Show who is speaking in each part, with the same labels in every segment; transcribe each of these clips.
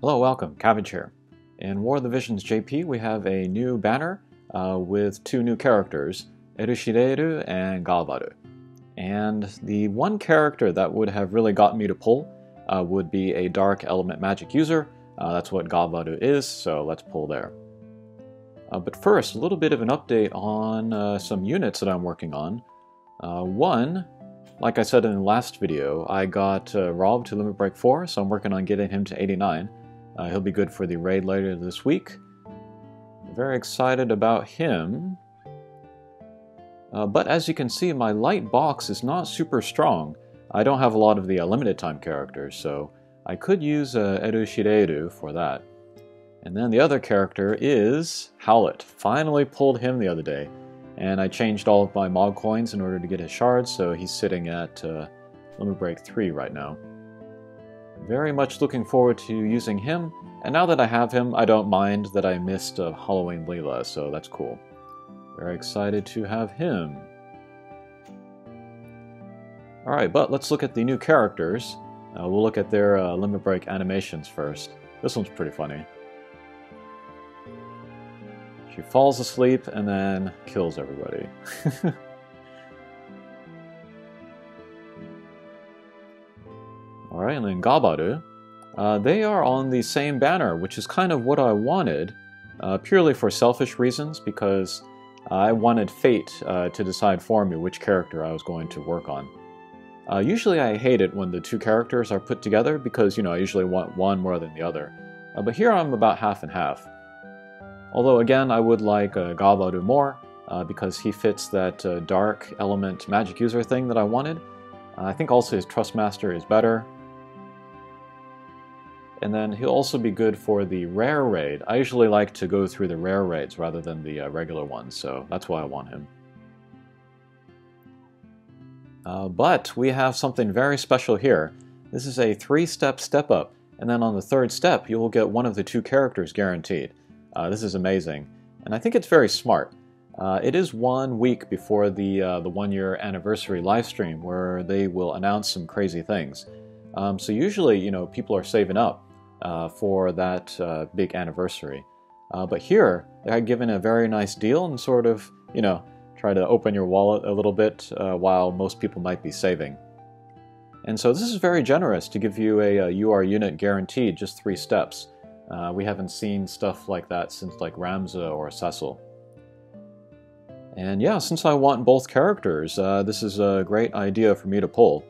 Speaker 1: Hello, welcome, Cabbage here. In War of the Visions JP, we have a new banner with two new characters, Elsirelle and Galvadu. And the one character that would have really gotten me to pull would be a Dark Element Magic user. That's what Galvadu is, so let's pull there. But first, a little bit of an update on some units that I'm working on. One, like I said in the last video, I got Rob to Limit Break 4, so I'm working on getting him to 89. He'll be good for the raid later this week. Very excited about him. But as you can see, my light box is not super strong. I don't have a lot of the limited time characters, so I could use Elsirelle for that. And then the other character is Howlet. Finally pulled him the other day. And I changed all of my Mog coins in order to get his shards, so he's sitting at Limit Break 3 right now. Very much looking forward to using him, and now that I have him, I don't mind that I missed Halloween Leela, so that's cool. Very excited to have him. Alright, but let's look at the new characters. We'll look at their Limit Break animations first. This one's pretty funny. She falls asleep and then kills everybody. Alright, and then Galvadu. They are on the same banner, which is kind of what I wanted, purely for selfish reasons, because I wanted fate to decide for me which character I was going to work on. Usually I hate it when the two characters are put together, because, you know, I usually want one more than the other. But here I'm about half and half. Although, again, I would like Galvadu more, because he fits that Dark Element Magic user thing that I wanted. I think also his Trustmaster is better. And then he'll also be good for the rare raid. I usually like to go through the rare raids rather than the regular ones, so that's why I want him. But we have something very special here. This is a 3-step step up, and then on the 3rd step you will get one of the two characters guaranteed. This is amazing, and I think it's very smart. It is 1 week before the 1-year anniversary livestream where they will announce some crazy things. So usually, you know, people are saving up for that big anniversary. But here, they're given a very nice deal and sort of, you know, try to open your wallet a little bit while most people might be saving. And so this is very generous to give you a UR unit guaranteed just 3 steps. We haven't seen stuff like that since like Ramza or Cecil. And yeah, since I want both characters, this is a great idea for me to pull.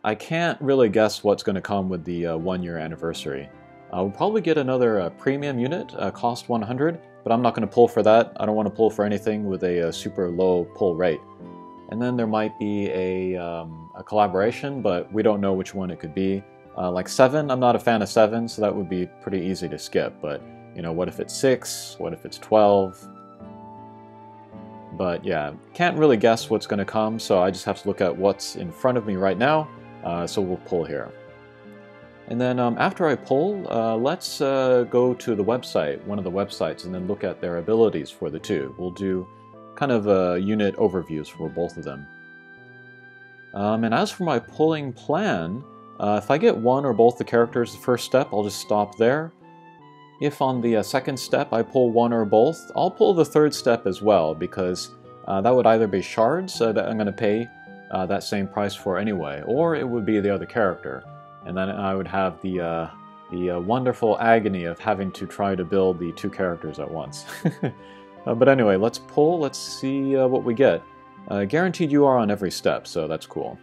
Speaker 1: I can't really guess what's going to come with the 1-year anniversary. We'll probably get another premium unit, cost 100, but I'm not going to pull for that. I don't want to pull for anything with a super low pull rate. And then there might be a collaboration, but we don't know which one it could be. Like 7, I'm not a fan of 7, so that would be pretty easy to skip. But, you know, what if it's 6? What if it's 12? But yeah, can't really guess what's going to come, so I just have to look at what's in front of me right now. So we'll pull here. And then after I pull, let's go to the website, one of the websites, and then look at their abilities for the two. We'll do kind of unit overviews for both of them. And as for my pulling plan, if I get one or both the characters the first step, I'll just stop there. If on the 2nd step I pull one or both, I'll pull the 3rd step as well, because that would either be shards that I'm going to pay that same price for anyway, or it would be the other character. And then I would have the wonderful agony of having to try to build the 2 characters at once. But anyway, let's pull, let's see what we get. Guaranteed you are on every step, so that's cool.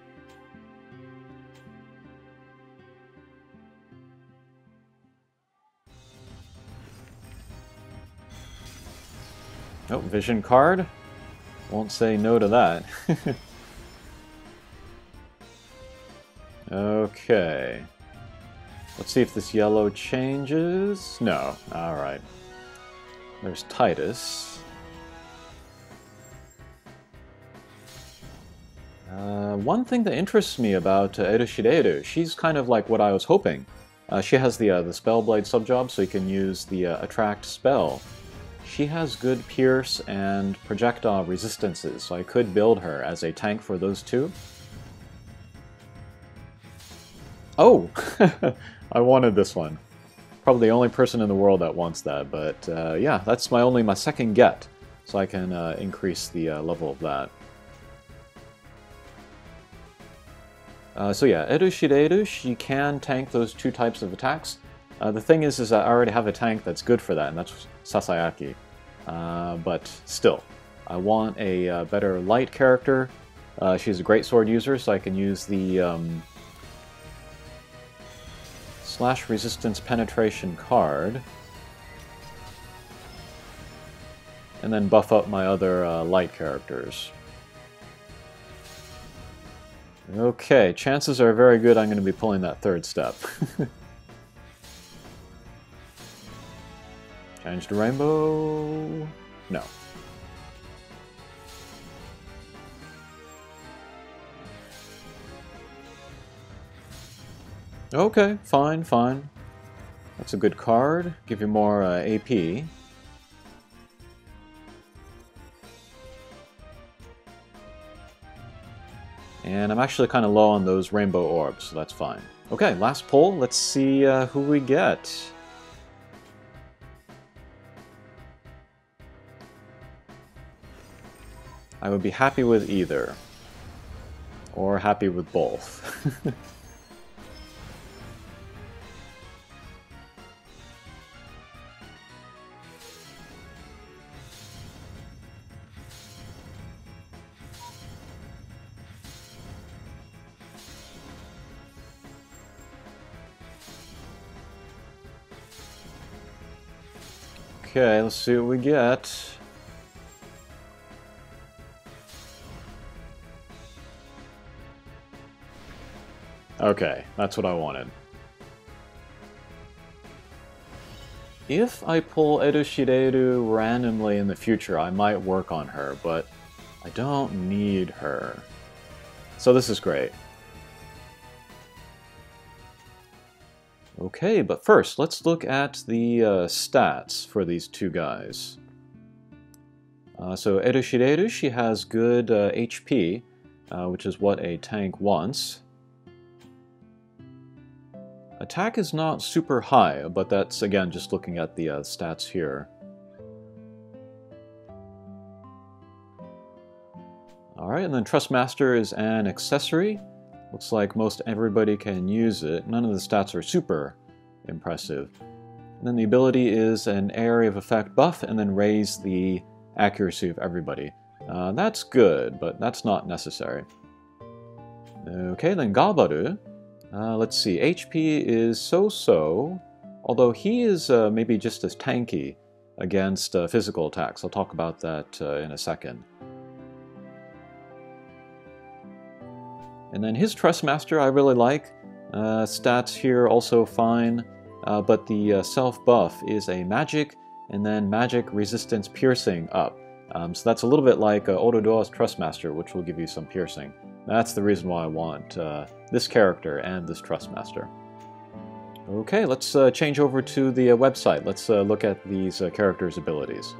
Speaker 1: Oh, vision card. Won't say no to that. Okay. Let's see if this yellow changes. No. Alright. There's Titus. One thing that interests me about Elsirelle, she's kind of like what I was hoping. She has the Spellblade subjob, so you can use the Attract spell. She has good Pierce and Projectile resistances, so I could build her as a tank for those two. Oh! I wanted this one. Probably the only person in the world that wants that, but yeah, that's my second get, so I can increase the level of that. So yeah, Eru Shireru, she can tank those two types of attacks. The thing is that I already have a tank that's good for that, and that's Sasayaki. But still, I want a better light character. She's a great sword user, so I can use the slash resistance penetration card. And then buff up my other light characters. Okay, chances are very good I'm going to be pulling that third step. Change to rainbow... no. Okay, fine, fine. That's a good card. Give you more AP. And I'm actually kind of low on those rainbow orbs, so that's fine. Okay, last pull. Let's see who we get. I would be happy with either. Or happy with both. Okay, let's see what we get. Okay, that's what I wanted. If I pull Eru Shireru randomly in the future, I might work on her, but I don't need her. So this is great. Okay, but first, let's look at the stats for these two guys. So Eru Shireru, she has good HP, which is what a tank wants. Attack is not super high, but that's, again, just looking at the stats here. Alright, and then Trustmaster is an accessory. Looks like most everybody can use it. None of the stats are super impressive. And then the ability is an area of effect buff, and then raise the accuracy of everybody. That's good, but that's not necessary. Okay, then Galvadu. Let's see, HP is so-so, although he is maybe just as tanky against physical attacks. I'll talk about that in a second. And then his Trustmaster I really like. Stats here also fine, but the self-buff is a magic, and then magic resistance piercing up. So that's a little bit like Orodoa's Trustmaster, which will give you some piercing. That's the reason why I want this character and this Trustmaster. Okay, let's change over to the website. Let's look at these characters' abilities.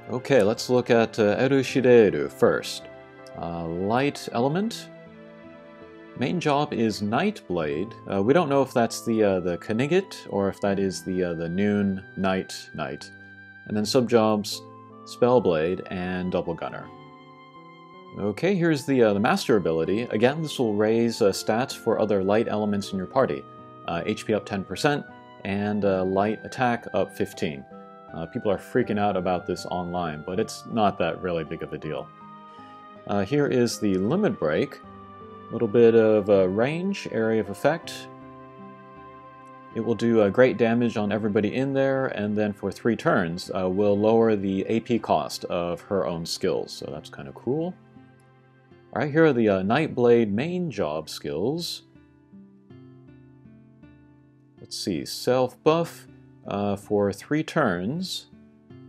Speaker 1: Okay, let's look at Eru Shireru first. Light element. Main job is Nightblade. We don't know if that's the Knigget or if that is the Noon Night. And then subjobs, Spellblade, and Double Gunner. Okay, here's the Master ability. Again, this will raise stats for other light elements in your party. HP up 10%, and light attack up 15. People are freaking out about this online, but it's not that really big of a deal. Here is the Limit Break. A little bit of range, area of effect. It will do great damage on everybody in there, and then for 3 turns, will lower the AP cost of her own skills, so that's kind of cool. Alright, here are the Nightblade main job skills. Let's see, self-buff for 3 turns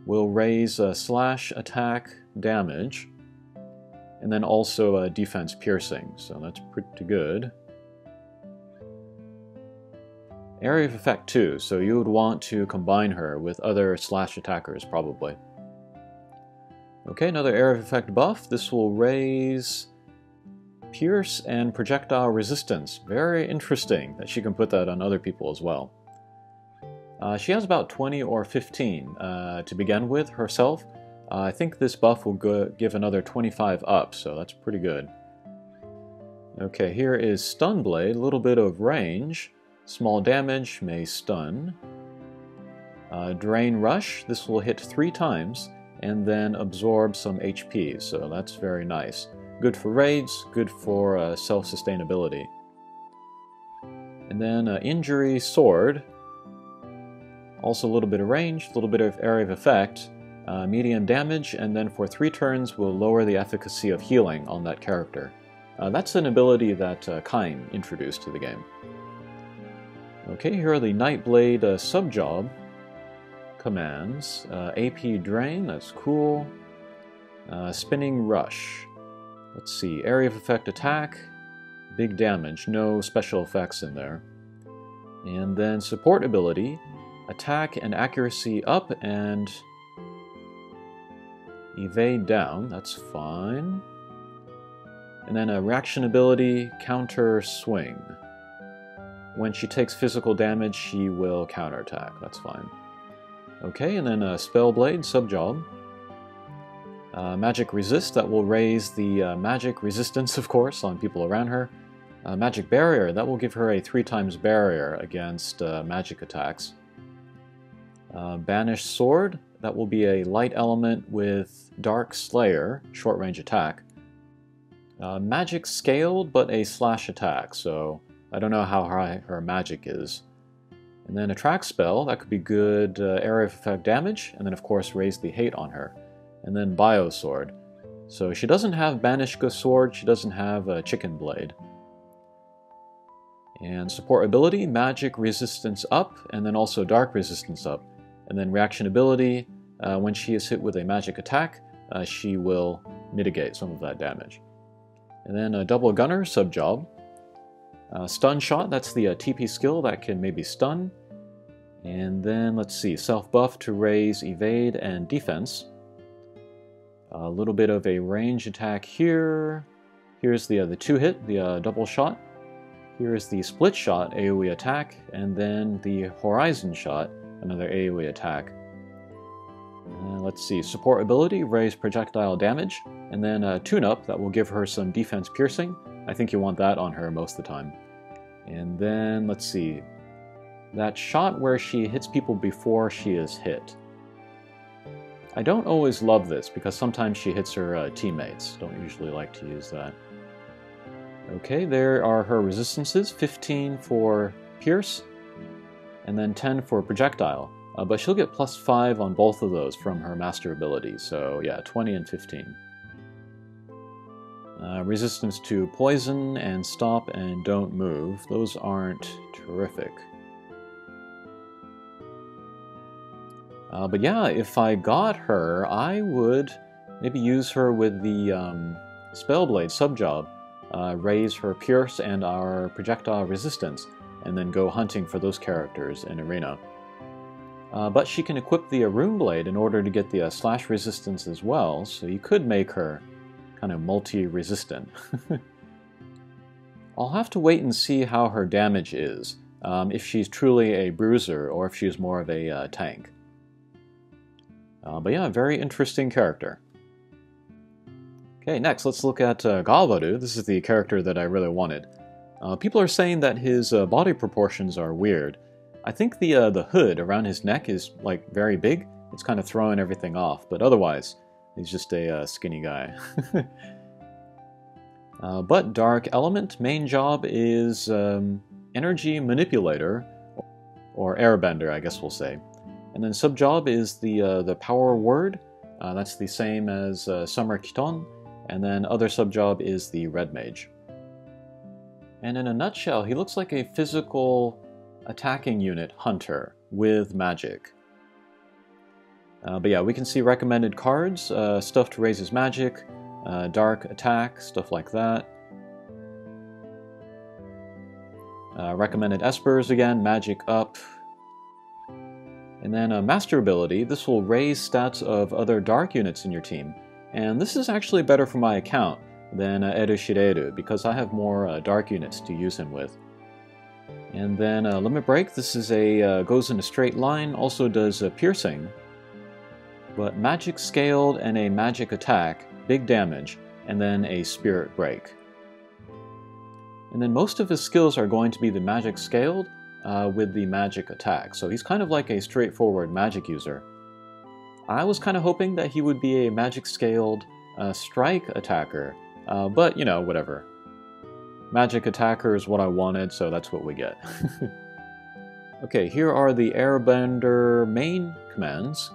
Speaker 1: will raise slash attack damage, and then also defense piercing, so that's pretty good. Area of effect too, so you would want to combine her with other slash attackers probably. Okay, another area of effect buff. This will raise Pierce and projectile resistance. Very interesting that she can put that on other people as well. She has about 20 or 15 to begin with herself. I think this buff will give another 25 up, so that's pretty good. Okay, here is Stun Blade, a little bit of range. Small damage, may stun. Drain Rush, this will hit 3 times and then absorb some HP, so that's very nice. Good for raids, good for self-sustainability. And then Injury Sword, also a little bit of range, a little bit of area of effect, medium damage, and then for 3 turns will lower the efficacy of healing on that character. That's an ability that Kain introduced to the game. Okay, here are the Nightblade sub-job commands. AP Drain, that's cool. Spinning Rush. Let's see, area of effect attack, big damage, no special effects in there. And then support ability, attack and accuracy up and evade down, that's fine. And then a reaction ability, counter swing. When she takes physical damage, she will counterattack, that's fine. Okay, and then Spellblade, sub-job. Magic Resist, that will raise the magic resistance, of course, on people around her. Magic Barrier, that will give her a 3 times barrier against magic attacks. Banish Sword, that will be a light element with Dark Slayer, short range attack. Magic Scaled, but a slash attack, so I don't know how high her magic is. And then Attract Spell, that could be good area of effect damage, and then of course raise the hate on her. And then Bio Sword. So she doesn't have Banish Sword, she doesn't have Chicken Blade. And support ability, Magic Resistance up, and then also Dark Resistance up. And then reaction ability, when she is hit with a magic attack, she will mitigate some of that damage. And then a Double Gunner, sub-job. Stun Shot, that's the TP skill that can maybe stun. And then, let's see, self-buff to raise evade and defense. A little bit of a range attack here. Here's the 2-hit, the double shot. Here's the split shot AoE attack, and then the horizon shot, another AoE attack. Let's see, support ability, raise projectile damage, and then a tune-up that will give her some defense piercing. I think you want that on her most of the time. And then, let's see, that shot where she hits people before she is hit. I don't always love this, because sometimes she hits her teammates. Don't usually like to use that. Okay, there are her resistances, 15 for Pierce, and then 10 for Projectile. But she'll get +5 on both of those from her Master ability, so yeah, 20 and 15. Resistance to Poison and Stop and Don't Move, those aren't terrific. But yeah, if I got her, I would maybe use her with the Spellblade sub-job, raise her Pierce and our Projectile Resistance, and then go hunting for those characters in Arena. But she can equip the Rune Blade in order to get the slash resistance as well, so you could make her kind of multi-resistant. I'll have to wait and see how her damage is, if she's truly a bruiser or if she's more of a tank. But yeah, very interesting character. Okay, next let's look at Galvadu. This is the character that I really wanted. People are saying that his body proportions are weird. I think the hood around his neck is like very big. It's kind of throwing everything off, but otherwise he's just a skinny guy. But Dark Element, main job is Energy Manipulator, or Airbender, I guess we'll say. And then sub-job is the Power Word. That's the same as Summer Kiton. And then other sub-job is the Red Mage. And in a nutshell, he looks like a physical attacking unit hunter with magic. But yeah, we can see recommended cards, stuff to raise his magic, dark attack, stuff like that. Recommended espers again, magic up. And then master ability, this will raise stats of other dark units in your team. And this is actually better for my account. than Erushireru, because I have more dark units to use him with. And then Limit Break, this is goes in a straight line, also does piercing, but magic scaled and a magic attack, big damage, and then a spirit break. And then most of his skills are going to be the magic scaled with the magic attack, so he's kind of like a straightforward magic user. I was kind of hoping that he would be a magic scaled strike attacker, but you know, whatever. Magic attacker is what I wanted, so that's what we get. Okay, here are the Airbender main commands.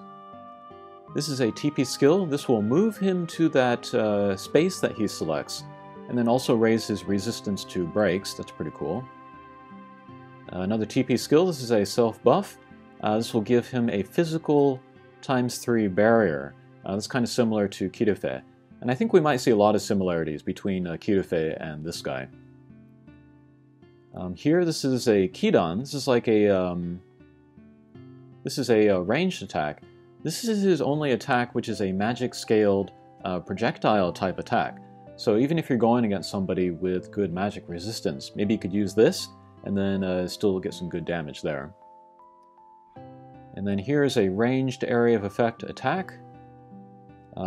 Speaker 1: This is a TP skill. This will move him to that space that he selects, and then also raise his resistance to breaks. That's pretty cool. Another TP skill, this is a self-buff. This will give him a physical ×3 barrier. That's kind of similar to Kitufe. And I think we might see a lot of similarities between Kitufe and this guy. Here, this is a Kidan. This is like a ranged attack. This is his only attack, which is a magic-scaled projectile type attack. So even if you're going against somebody with good magic resistance, maybe you could use this, and then still get some good damage there. And then here is a ranged area of effect attack,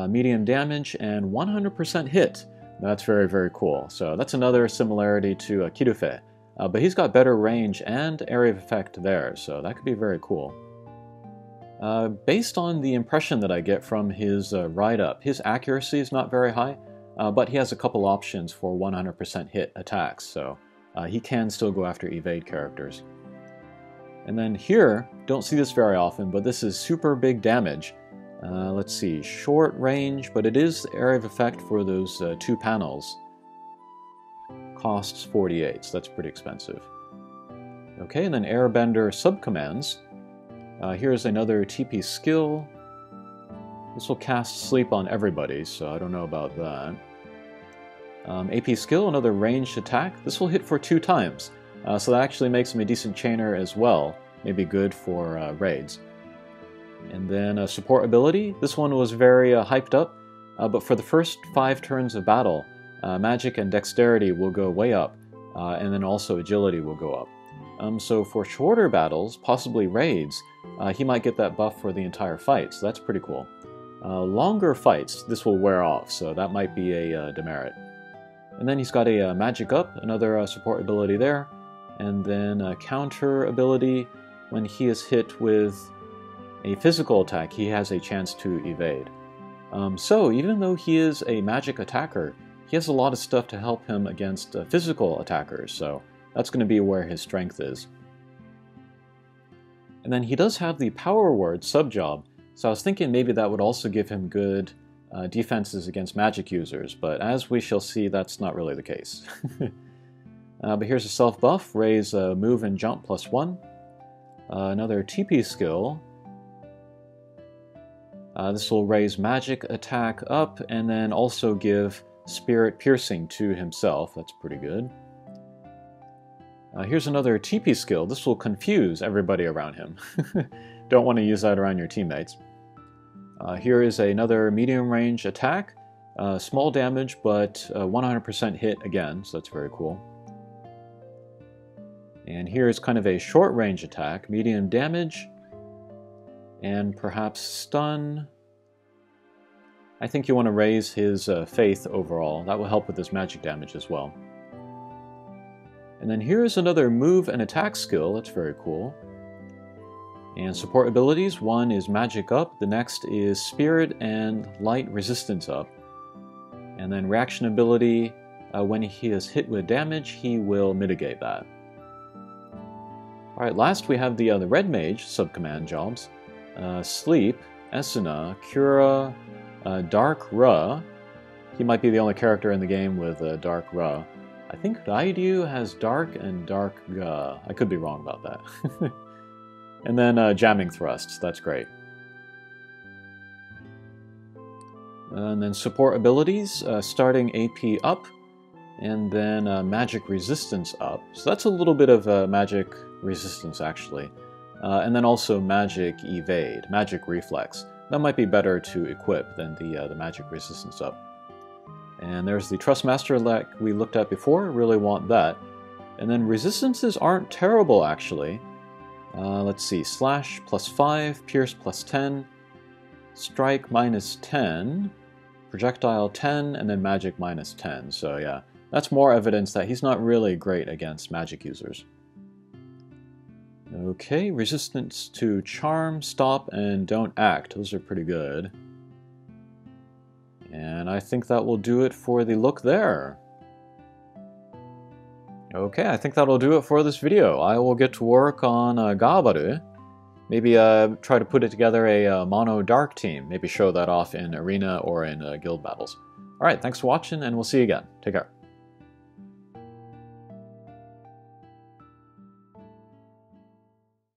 Speaker 1: medium damage, and 100% hit. That's very, very cool. So that's another similarity to Kitufe. But he's got better range and area of effect there, so that could be very cool. Based on the impression that I get from his write-up, his accuracy is not very high, but he has a couple options for 100% hit attacks, so he can still go after evade characters. And then here, don't see this very often, but this is super big damage. Let's see, short range, but it is area of effect for those 2 panels. Costs 48, so that's pretty expensive. Okay, and then Airbender subcommands. Here's another TP skill. This will cast Sleep on everybody, so I don't know about that. AP skill, another ranged attack. This will hit for 2 times, so that actually makes him a decent chainer as well. Maybe good for raids. And then support ability. This one was very hyped up, but for the first 5 turns of battle, magic and dexterity will go way up, and then also agility will go up. So for shorter battles, possibly raids, he might get that buff for the entire fight, so that's pretty cool. Longer fights, this will wear off, so that might be a demerit. And then he's got a magic up, another support ability there, and then a counter ability. When he is hit with a physical attack, he has a chance to evade. So even though he is a magic attacker, he has a lot of stuff to help him against physical attackers, so that's going to be where his strength is. And then he does have the power word sub-job, so I was thinking maybe that would also give him good defenses against magic users, but as we shall see, that's not really the case. But here's a self-buff, raise move and jump +1. Another TP skill. This will raise magic attack up, and then also give spirit piercing to himself. That's pretty good. Here's another TP skill. This will confuse everybody around him. Don't want to use that around your teammates. Here is another medium range attack. Small damage, but 100% hit again, so that's very cool. And here is kind of a short range attack, medium damage, and perhaps stun. I think you want to raise his faith overall. That will help with his magic damage as well. And then here's another move and attack skill. That's very cool. And support abilities. One is magic up. The next is spirit and light resistance up. And then reaction ability. When he is hit with damage, he will mitigate that. Alright, last we have the Red Mage subcommand jobs. Sleep, Esuna, Cura, Dark Ra. He might be the only character in the game with Dark Ra. I think Raidu has Dark and Dark Ga. I could be wrong about that. And then Jamming Thrusts, that's great. And then support abilities, starting AP up, and then magic resistance up. So that's a little bit of magic resistance actually. And then also magic evade, magic reflex. That might be better to equip than the magic resistance up. And there's the Trust Master like we looked at before, really want that. And then resistances aren't terrible actually. Let's see, Slash +5, Pierce +10, Strike -10, Projectile 10, and then Magic -10. So yeah, that's more evidence that he's not really great against magic users. Okay, resistance to Charm, Stop, and Don't Act. Those are pretty good. And I think that will do it for the look there. Okay, I think that'll do it for this video. I will get to work on Galvadu. Maybe try to put it together a mono dark team. Maybe show that off in arena or in guild battles. Alright, thanks for watching, and we'll see you again. Take care.